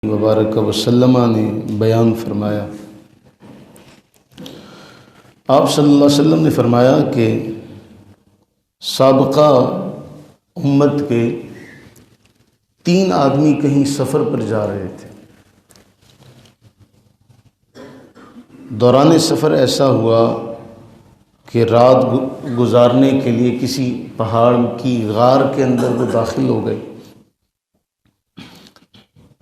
وبارک وسلم نے بیان فرمایا۔ آپ صلی اللہ علیہ وسلم نے فرمایا کہ سابقہ امت کے 3 آدمی کہیں سفر پر جا رہے تھے۔ دوران سفر ایسا ہوا کہ رات گزارنے کے لیے کسی پہاڑ کی غار کے اندر وہ داخل ہو گئے۔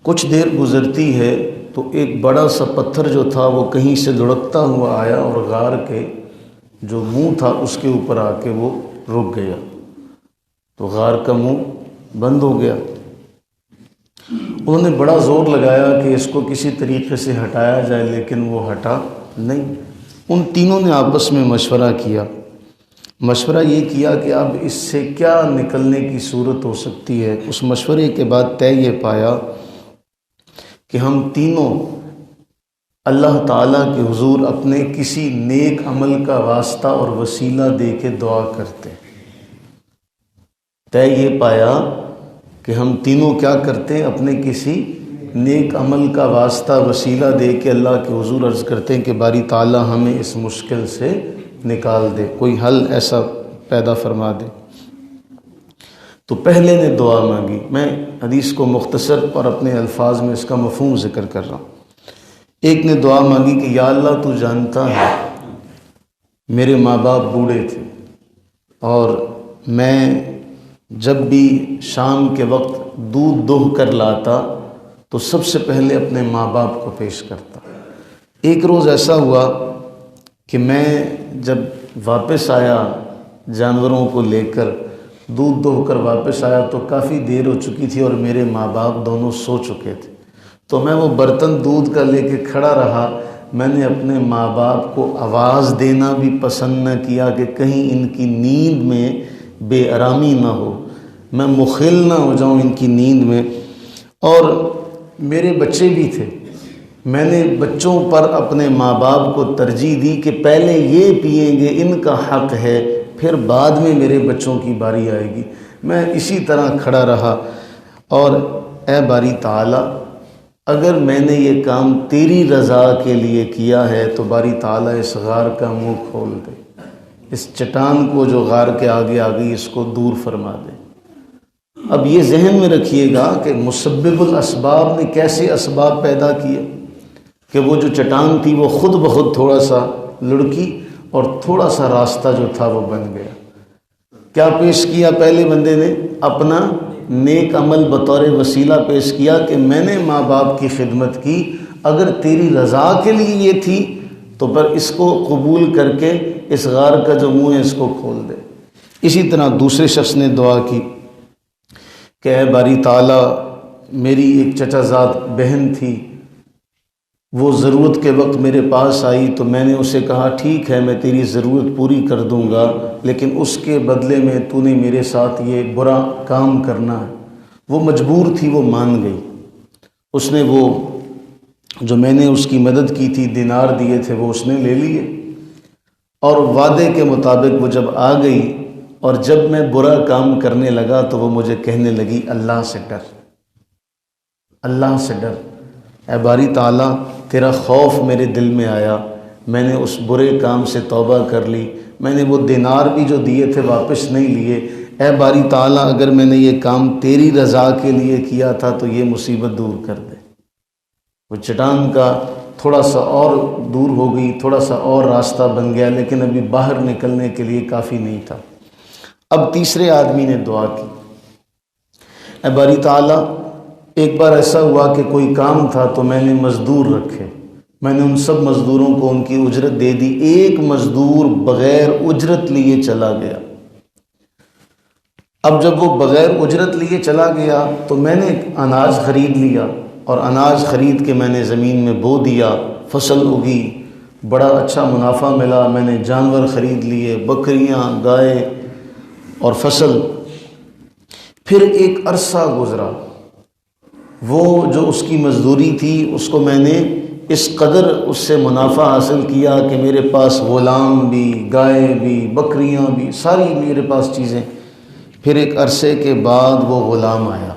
کچھ دیر گزرتی ہے تو ایک بڑا سا پتھر جو تھا وہ کہیں سے لڑکتا ہوا آیا اور غار کے جو منہ تھا اس کے اوپر آ کے وہ رک گیا، تو غار کا منہ بند ہو گیا۔ انہوں نے بڑا زور لگایا کہ اس کو کسی طریقے سے ہٹایا جائے، لیکن وہ ہٹا نہیں۔ ان تینوں نے آپس میں مشورہ کیا۔ مشورہ یہ کیا کہ اب اس سے کیا نکلنے کی صورت ہو سکتی ہے۔ اس مشورے کے بعد طے یہ پایا کہ ہم تینوں اللہ تعالیٰ کے حضور اپنے کسی نیک عمل کا واسطہ اور وسیلہ دے کے دعا کرتے۔ طے یہ پایا کہ ہم تینوں کیا کرتے ہیں، اپنے کسی نیک عمل کا واسطہ وسیلہ دے کے اللہ کے حضور عرض کرتے ہیں کہ باری تعالیٰ ہمیں اس مشکل سے نکال دے، کوئی حل ایسا پیدا فرما دے۔ تو پہلے نے دعا مانگی۔ میں حدیث کو مختصر اور اپنے الفاظ میں اس کا مفہوم ذکر کر رہا ہوں۔ ایک نے دعا مانگی کہ یا اللہ تو جانتا ہے میرے ماں باپ بوڑھے تھے، اور میں جب بھی شام کے وقت دودھ دوہ کر لاتا تو سب سے پہلے اپنے ماں باپ کو پیش کرتا۔ ایک روز ایسا ہوا کہ میں جب واپس آیا جانوروں کو لے کر، دودھ دوہ کر واپس آیا تو کافی دیر ہو چکی تھی اور میرے ماں باپ دونوں سو چکے تھے۔ تو میں وہ برتن دودھ کا لے کے کھڑا رہا۔ میں نے اپنے ماں باپ کو آواز دینا بھی پسند نہ کیا کہ کہیں ان کی نیند میں بے آرامی نہ ہو، میں مخل نہ ہو جاؤں ان کی نیند میں۔ اور میرے بچے بھی تھے، میں نے بچوں پر اپنے ماں باپ کو ترجیح دی کہ پہلے یہ پئیں گے، ان کا حق ہے، پھر بعد میں میرے بچوں کی باری آئے گی۔ میں اسی طرح کھڑا رہا، اور اے باری تعالیٰ اگر میں نے یہ کام تیری رضا کے لیے کیا ہے تو باری تعالیٰ اس غار کا منہ کھول دے، اس چٹان کو جو غار کے آگے آ گئی اس کو دور فرما دے۔ اب یہ ذہن میں رکھیے گا کہ مسبب الاسباب نے کیسے اسباب پیدا کیے کہ وہ جو چٹان تھی وہ خود بخود تھوڑا سا لڑکی اور تھوڑا سا راستہ جو تھا وہ بن گیا۔ کیا پیش کیا؟ پہلے بندے نے اپنا نیک عمل بطور وسیلہ پیش کیا کہ میں نے ماں باپ کی خدمت کی، اگر تیری رضا کے لیے یہ تھی تو پر اس کو قبول کر کے اس غار کا جو منہ ہے اس کو کھول دے۔ اسی طرح دوسرے شخص نے دعا کی کہ اے باری تعالیٰ میری ایک چچا زاد بہن تھی، وہ ضرورت کے وقت میرے پاس آئی تو میں نے اسے کہا ٹھیک ہے میں تیری ضرورت پوری کر دوں گا، لیکن اس کے بدلے میں تو نے میرے ساتھ یہ برا کام کرنا ہے۔ وہ مجبور تھی، وہ مان گئی۔ اس نے وہ جو میں نے اس کی مدد کی تھی دینار دیے تھے وہ اس نے لے لیے، اور وعدے کے مطابق وہ جب آ گئی اور جب میں برا کام کرنے لگا تو وہ مجھے کہنے لگی اللہ سے ڈر، اللہ سے ڈر۔ اے باری تعالیٰ تیرا خوف میرے دل میں آیا، میں نے اس برے کام سے توبہ کر لی، میں نے وہ دینار بھی جو دیے تھے واپس نہیں لیے۔ اے باری تعالیٰ اگر میں نے یہ کام تیری رضا کے لیے کیا تھا تو یہ مصیبت دور کر دے۔ وہ چٹان کا تھوڑا سا اور دور ہو گئی، تھوڑا سا اور راستہ بن گیا، لیکن ابھی باہر نکلنے کے لیے کافی نہیں تھا۔ اب تیسرے آدمی نے دعا کی، اے باری تعالیٰ ایک بار ایسا ہوا کہ کوئی کام تھا تو میں نے مزدور رکھے، میں نے ان سب مزدوروں کو ان کی اجرت دے دی، ایک مزدور بغیر اجرت لیے چلا گیا۔ اب جب وہ بغیر اجرت لیے چلا گیا تو میں نے اناج خرید لیا، اور اناج خرید کے میں نے زمین میں بو دیا، فصل اگی، بڑا اچھا منافع ملا، میں نے جانور خرید لیے، بکریاں، گائے اور فصل۔ پھر ایک عرصہ گزرا، وہ جو اس کی مزدوری تھی اس کو میں نے اس قدر اس سے منافع حاصل کیا کہ میرے پاس غلام بھی، گائے بھی، بکریاں بھی، ساری میرے پاس چیزیں۔ پھر ایک عرصے کے بعد وہ غلام آیا،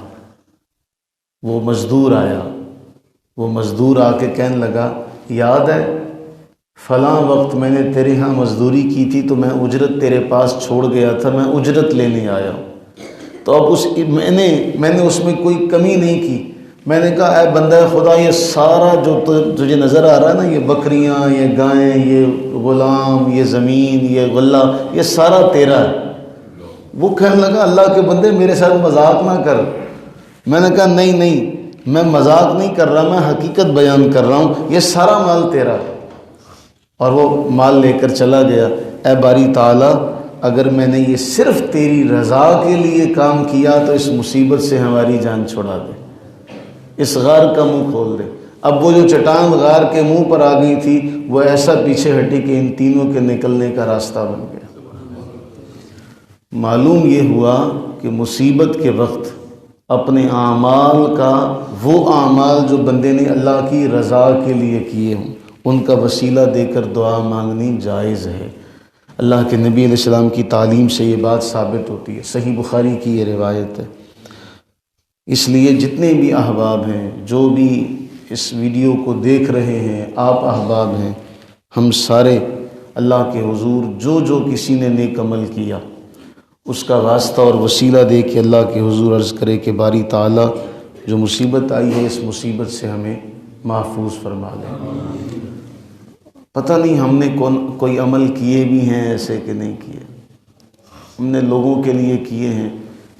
وہ مزدور آیا، وہ مزدور آ کے کہنے لگا یاد ہے فلاں وقت میں نے تیرے ہاں مزدوری کی تھی تو میں اجرت تیرے پاس چھوڑ گیا تھا، میں اجرت لینے آیا ہوں۔ تو اب میں نے اس میں کوئی کمی نہیں کی۔ میں نے کہا اے بندہ خدا، یہ سارا جو تجھے نظر آ رہا ہے نا، یہ بکریاں، یہ گائیں، یہ غلام، یہ زمین، یہ غلہ، یہ سارا تیرا ہے۔ وہ کہنے لگا اللہ کے بندے میرے ساتھ مذاق نہ کر۔ میں نے کہا نہیں، میں مذاق نہیں کر رہا، میں حقیقت بیان کر رہا ہوں، یہ سارا مال تیرا ہے۔ اور وہ مال لے کر چلا گیا۔ اے باری تعالیٰ، اگر میں نے یہ صرف تیری رضا کے لیے کام کیا تو اس مصیبت سے ہماری جان چھڑا دے، اس غار کا منہ کھول دے۔ اب وہ جو چٹان غار کے منہ پر آ گئی تھی وہ ایسا پیچھے ہٹی کہ ان تینوں کے نکلنے کا راستہ بن گیا۔ معلوم یہ ہوا کہ مصیبت کے وقت اپنے اعمال کا، وہ اعمال جو بندے نے اللہ کی رضا کے لیے کیے ہوں، ان کا وسیلہ دے کر دعا مانگنی جائز ہے۔ اللہ کے نبی علیہ السلام کی تعلیم سے یہ بات ثابت ہوتی ہے۔ صحیح بخاری کی یہ روایت ہے۔ اس لیے جتنے بھی احباب ہیں، جو بھی اس ویڈیو کو دیکھ رہے ہیں، آپ احباب ہیں، ہم سارے اللہ کے حضور جو کسی نے نیک عمل کیا اس کا واسطہ اور وسیلہ دے کے اللہ کے حضور عرض کرے کہ باری تعالیٰ جو مصیبت آئی ہے اس مصیبت سے ہمیں محفوظ فرما دے۔ پتہ نہیں ہم نے کوئی عمل کیے بھی ہیں ایسے کہ نہیں کیے، ہم نے لوگوں کے لیے کیے ہیں،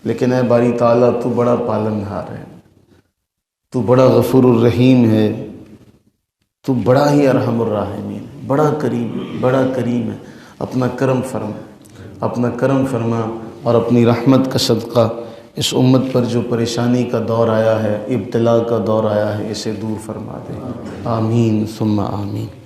لیکن اے باری تعالیٰ تو بڑا پالنہار ہے، تو بڑا غفور الرحیم ہے، تو بڑا ہی ارحم الراحمین، بڑا کریم ہے۔ اپنا کرم فرما اور اپنی رحمت کا صدقہ اس امت پر جو پریشانی کا دور آیا ہے، ابتلا کا دور آیا ہے، اسے دور فرما دے۔ آمین ثم آمین۔